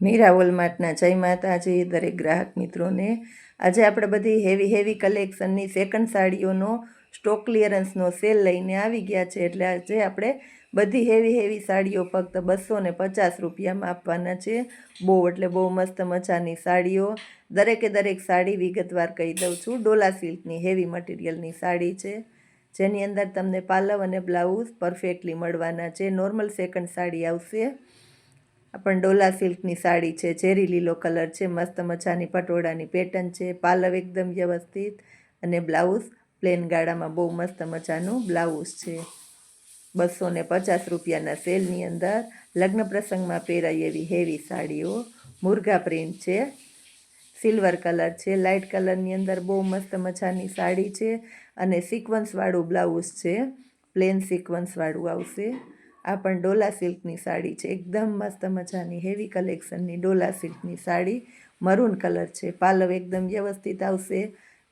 મીરા વોલમાર્ટના જય માતાજી દરેક ગ્રાહક મિત્રોને। આજે આપણે બધી હેવી કલેક્શનની સેકન્ડ સાડીઓનો સ્ટોક ક્લિયરન્સનો સેલ લઈને આવી ગયા છે। એટલે આજે આપણે બધી હેવી સાડીઓ ફક્ત 250 રૂપિયામાં આપવાના છે। બહુ એટલે બહુ મસ્ત મજાની સાડીઓ, દરેક સાડી વિગતવાર કહી દઉં છું। ડોલા સિલ્કની હેવી મટીરિયલની સાડી છે, જેની અંદર તમને પાલવ અને બ્લાઉઝ પરફેક્ટલી મળવાના છે। નોર્મલ સેકન્ડ સાડી આવશે। પણ ડોલા સિલ્કની સાડી છે, ઝેરી લીલો કલર છે, મસ્ત મજાની પટોળાની પેટર્ન છે, પાલવ એકદમ વ્યવસ્થિત અને બ્લાઉઝ પ્લેન ગાળામાં બહુ મસ્ત મજાનું બ્લાઉઝ છે। 250 રૂપિયાના સેલની અંદર લગ્ન પ્રસંગમાં પહેરાય એવી હેવી સાડીઓ, મુરઘા પ્રિન્ટ છે, સિલ્વર કલર છે, લાઇટ કલરની અંદર બહુ મસ્ત મજાની સાડી છે અને સિક્વન્સવાળું બ્લાઉઝ છે, પ્લેન સિક્વન્સવાળું આવશે। આ પણ ડોલા સિલ્કની સાડી છે, એકદમ મસ્ત મજાની heavy કલેક્શનની Dola સિલ્કની sari, maroon colour છે, પાલવ એકદમ વ્યવસ્થિત આવશે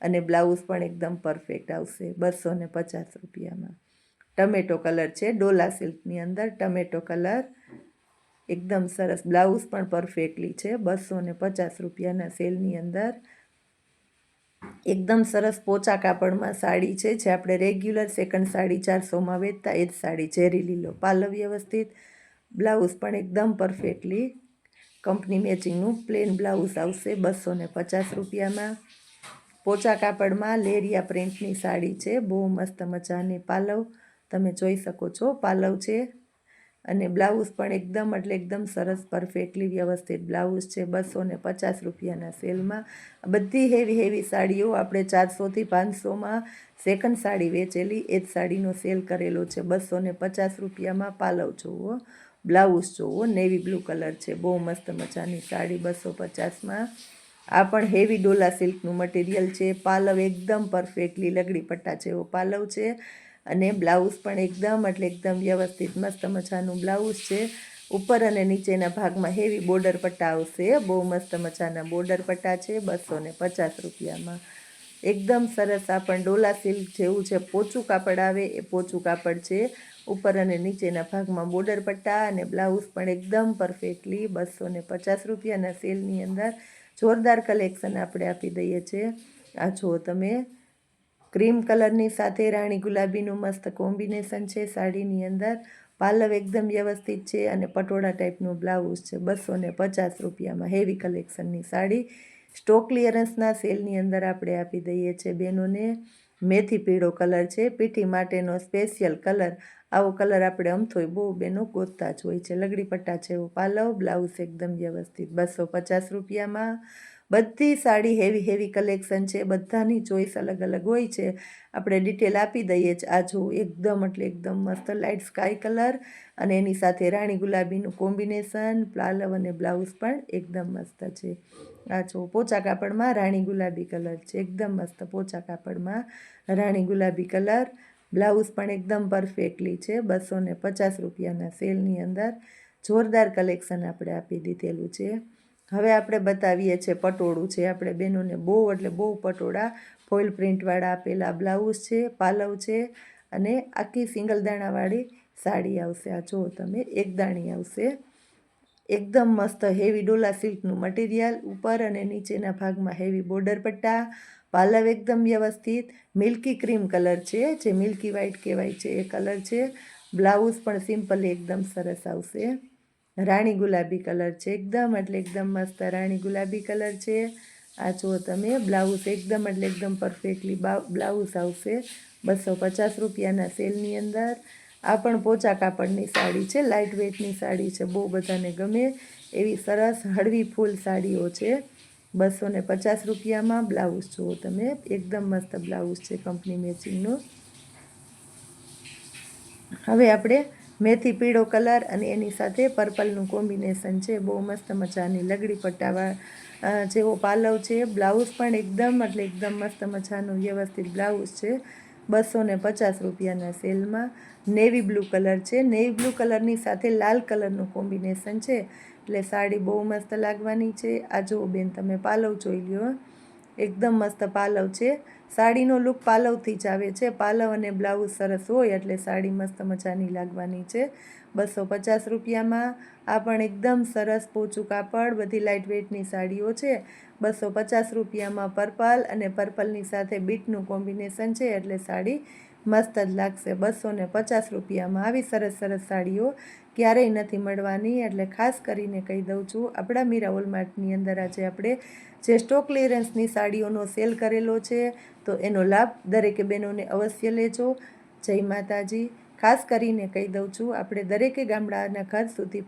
અને બ્લાઉઝ પણ એકદમ પરફેક્ટ આવશે 250 રૂપિયામાં। ટમેટો કલર છે ડોલા સિલ્કની અંદર, ટમેટો કલર એકદમ સરસ, બ્લાઉઝ પણ પરફેક્ટલી છે 250 રૂપિયાના સેલની અંદર। એકદમ સરસ પોચા કાપડમાં સાડી છે, જે આપણે રેગ્યુલર સેકન્ડ સાડી 400માં વેચતા એ જ સાડી, ઝેરી લીલો પાલવ વ્યવસ્થિત, બ્લાઉઝ પણ એકદમ પરફેક્ટલી કંપની મેચિંગનું પ્લેન બ્લાઉઝ આવશે 250 રૂપિયામાં। પોચા કાપડમાં લેરિયા પ્રિન્ટની સાડી છે, બહુ મસ્ત મજાની, પાલવ તમે જોઈ શકો છો, પાલવ છે અને બ્લાઉઝ પણ એકદમ એટલે એકદમ સરસ પરફેક્ટલી વ્યવસ્થિત બ્લાઉઝ છે 250 રૂપિયાના સેલમાં। બધી હેવી સાડીઓ આપણે 400થી 500માં સેકન્ડ સાડી વેચેલી એ જ સાડીનો સેલ કરેલો છે 250 રૂપિયામાં। પાલવ જોવો, બ્લાઉઝ જોવો, નેવી બ્લુ કલર છે, બહુ મસ્ત મજાની સાડી 250માં। આ પણ હેવી ડોલા સિલ્કનું મટીરિયલ છે, પાલવ એકદમ પરફેક્ટલી લગડી પટ્ટા જેવો પાલવ છે અને બ્લાઉઝ પણ એકદમ એટલે એકદમ વ્યવસ્થિત મસ્ત મજાનું બ્લાઉઝ છે। ઉપર અને નીચેના ભાગમાં હેવી બોર્ડર પટ્ટા આવશે, બહુ મસ્ત મજાના બોર્ડર પટ્ટા છે 250 રૂપિયામાં। એકદમ સરસ, આ પણ ડોલા સિલ્ક જેવું છે, પોચું કાપડ આવે એ પોચું કાપડ છે, ઉપર અને નીચેના ભાગમાં બોર્ડર પટ્ટા અને બ્લાઉઝ પણ એકદમ પરફેક્ટલી 250 રૂપિયાના સેલની અંદર જોરદાર કલેક્શન આપણે આપી દઈએ છીએ। આ જુઓ તમે, ક્રીમ કલરની સાથે રાણી ગુલાબીનું મસ્ત કોમ્બિનેશન છે સાડીની અંદર, પાલવ એકદમ વ્યવસ્થિત છે અને પટોળા ટાઈપનું બ્લાઉઝ છે 250 રૂપિયામાં। હેવી કલેક્શનની સાડી સ્ટોક ક્લિયરન્સના સેલની અંદર આપણે આપી દઈએ છીએ બહેનોને। મેથી પીળો કલર છે, પીઠી માટેનો સ્પેશિયલ કલર, આવો કલર આપણે અમથોય બહુ બહેનો ગોતતા જ હોય છે। લગડી પટ્ટા જેવો પાલવ, બ્લાઉઝ એકદમ વ્યવસ્થિત 250 રૂપિયામાં। બધી સાડી હેવી કલેક્શન છે, બધાની ચોઈસ અલગ હોય છે, આપણે ડિટેલ આપી દઈએ છીએ। આ જો એકદમ એટલે એકદમ મસ્ત લાઇટ સ્કાય કલર અને એની સાથે રાણી ગુલાબીનું કોમ્બિનેશન, પાલવ અને બ્લાઉઝ પણ એકદમ મસ્ત છે। આ જો પોચા કાપડમાં રાણી ગુલાબી કલર છે, એકદમ મસ્ત પોચા કાપડમાં રાણી ગુલાબી કલર, બ્લાઉઝ પણ એકદમ પરફેક્ટલી છે 250 રૂપિયાના સેલની અંદર। જોરદાર કલેક્શન આપણે આપી દીધેલું છે। હવે આપણે બતાવીએ છીએ પટોળું છે, આપણે બહેનોને બહુ એટલે બહુ પટોળા ફોઇલ પ્રિન્ટવાળા આપેલા, બ્લાઉઝ છે, પાલવ છે અને આખી સિંગલ દાણાવાળી સાડી આવશે। આ જુઓ તમે, એક દાણી આવશે, એકદમ મસ્ત હેવી ડોલા સિલ્કનું મટીરિયલ, ઉપર અને નીચેના ભાગમાં હેવી બોર્ડર પટ્ટા, પાલવ એકદમ વ્યવસ્થિત, મિલ્કી ક્રીમ કલર છે, જે મિલ્કી વ્હાઇટ કહેવાય છે એ કલર છે, બ્લાઉઝ પણ સિમ્પલી એકદમ સરસ આવશે। રાણી ગુલાબી કલર છે, એકદમ એટલે એકદમ મસ્ત રાણી ગુલાબી કલર છે। આ જુઓ તમે, બ્લાઉઝ એકદમ એટલે એકદમ પરફેક્ટલી બ્લાઉઝ આવશે 250 રૂપિયાના સેલની અંદર। આ પણ પોચા કાપડની સાડી છે, લાઇટ વેઇટની સાડી છે, બહુ બધાને ગમે એવી સરસ હળવી ફૂલ સાડીઓ છે 250 રૂપિયામાં। બ્લાઉઝ જુઓ તમે, એકદમ મસ્ત બ્લાઉઝ છે કંપની મેચિંગનું। હવે આપણે મેથી પીળો કલર અને એની સાથે પર્પલનું કોમ્બિનેશન છે, બહુ મસ્ત મજાની લગડી પટ્ટાવા જેવો પાલવ છે, બ્લાઉઝ પણ એકદમ એટલે એકદમ મસ્ત મજાનું વ્યવસ્થિત બ્લાઉઝ છે 250 રૂપિયાના સેલમાં। નેવી બ્લુ કલર છે, નેવી બ્લુ કલરની સાથે લાલ કલરનું કોમ્બિનેશન છે, એટલે સાડી બહુ મસ્ત લાગવાની છે। આ જુઓ બેન, તમે પાલવ જોઈ લ્યો, એકદમ મસ્ત પાલવ છે, સાડીનો લુક પાલવથી જ આવે છે. પાલવ અને બ્લાઉઝ સરસ હોય એટલે સાડી મસ્ત મજાની લાગવાની છે. 250 રૂપિયામાં આ પણ એકદમ સરસ પોચું કાપડ, બધી લાઇટ વેઇટની સાડીઓ છે. 250 રૂપિયામાં પર્પલ અને પર્પલની સાથે બીટનું કોમ્બિનેશન છે એટલે સાડી મસ્ત જ લાગશે. 250 રૂપિયામાં આવી સરસ સરસ સાડીઓ ક્યારેય નથી મળવાની, એટલે ખાસ કરીને કહી દઉં છું, આપણા મીરા હોલમાર્ટની અંદર આજે આપણે જે સ્ટોક ક્લિયરન્સની સાડીઓનો સેલ કરેલો છે, તો એનો લાભ દરેકે બહેનોને અવશ્ય લેજો. જય માતાજી. ખાસ કરીને કહી દઉં છું, આપણે દરેકે ગામડાના ઘર સુધી